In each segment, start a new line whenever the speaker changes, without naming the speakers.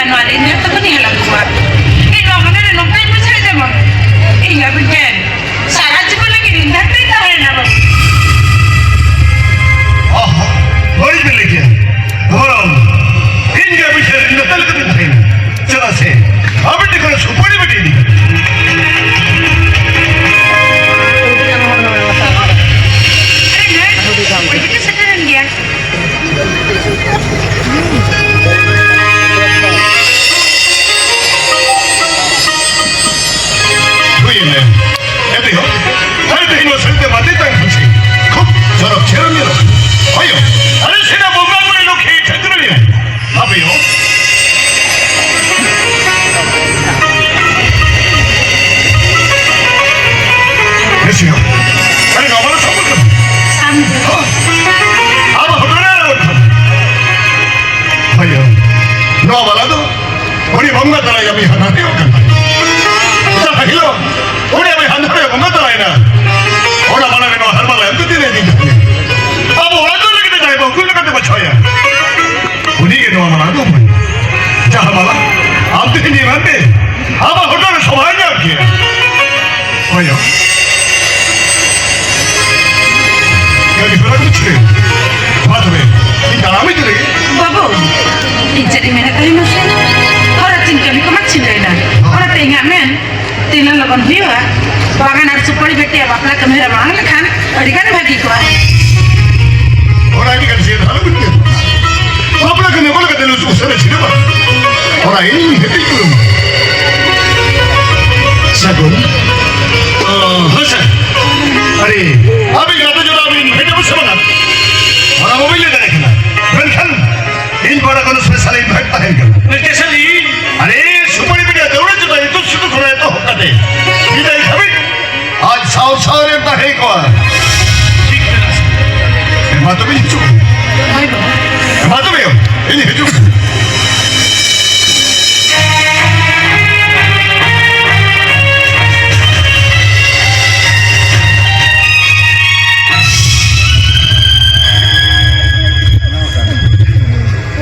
Januari ini tuh kan hilang kuat. Ini mana ada nongkrong itu saya zaman. Iya betul. Salah cuma lagi rindah tidak ada apa.
Oh, baru beli dia. Orang ini dia bicara rindah tak lagi rindah. Jelas sih. Apa dia kalau supaya begini?
Begitu sederhana dia.
Buyurun. Ediyor. Her deyim sende maddetten kaçı. Kup, çorap çevirmiyor. Hayır. Hani sana bundan böyle lokayı çektirmiyor. Ne yapıyor? Ne şey? Hani kafanı sapırdın. Ama hıdırına bakın. Hayır. Ne yapaladı? Onu bana da yapıyor. Ne yapıyor? Hello. Udah may handa ya bunga tayo na. Ona mana kino harmala yang tu tidak di. Abu orang tu lagi tidak ibu, kulo kata percaya. Uni kino mana tu pun. Jangan malah. Am tu ini nanti. Apa hotel semuanya kia. Oh ya. Jadi berapa kecil? Macam ni. Ini dalam itu lagi.
Babu, ini jadi mana tadi masih? Orang tinggal di kamar cina. Orang tengah men. Tilang lawan view ah, bagan harus supaya beti apa pula kamera mahal kan, ada kan bagi kuah.
Orang ini kan sih dalam betul. Apa lagi ni boleh kata lu susah ni siapa? Orang ini hebat tu. Sagun. Hasan. Hari. Abi kata jual abi hebat macam mana? Orang mobil ni dah kena. Berkan. Ini pada kono special event tahan kan. Special ini. Hari supaya beti ada orang jual itu sudah kena itu होते इधर कभी आज south south में ताहे को मातो भी चुप मातो भी हो ini चुप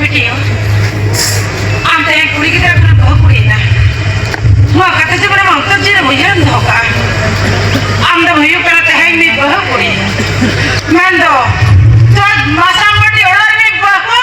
Video, ante yang kulit kita pernah bawa kulit na. Wah kata sih pernah mau kerja dah bayar doka. Anda bayu pernah tahan ni bawa kulit. Mando, tuan masa mati orang ni bawa kulit.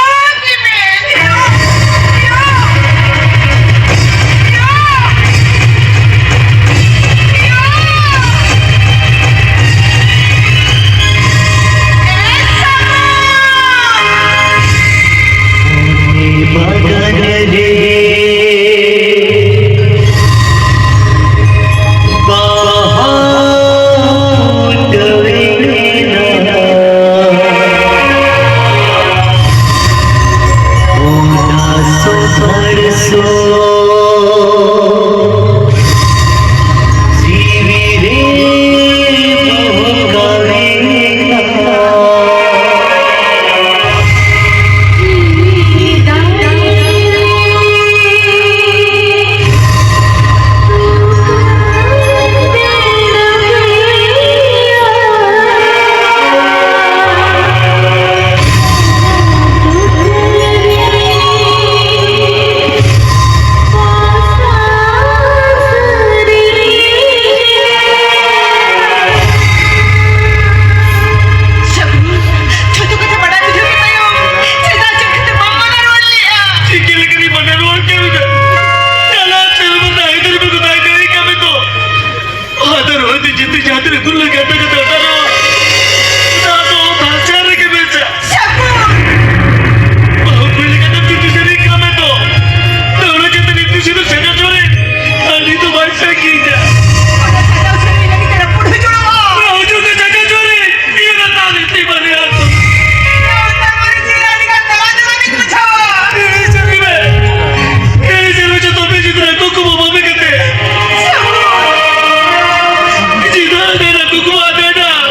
Kuku ada.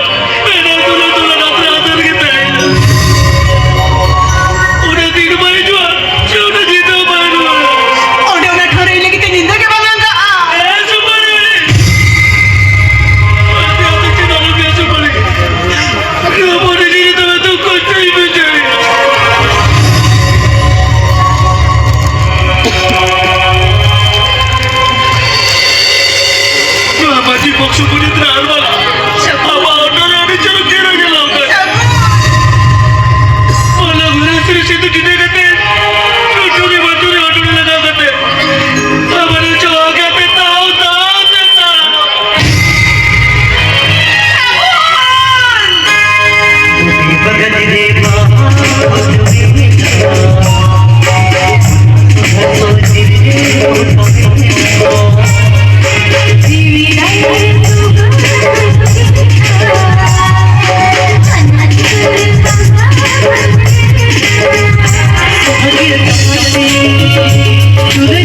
सुपुनीत राहाल मला आबा ऑटोने आणि चौकीला गेला होता मला घरातरी शेतू किती करते रोटुरी बटुरी ऑटोने लगा करते आम्हाला चौक्या पेता होता
Today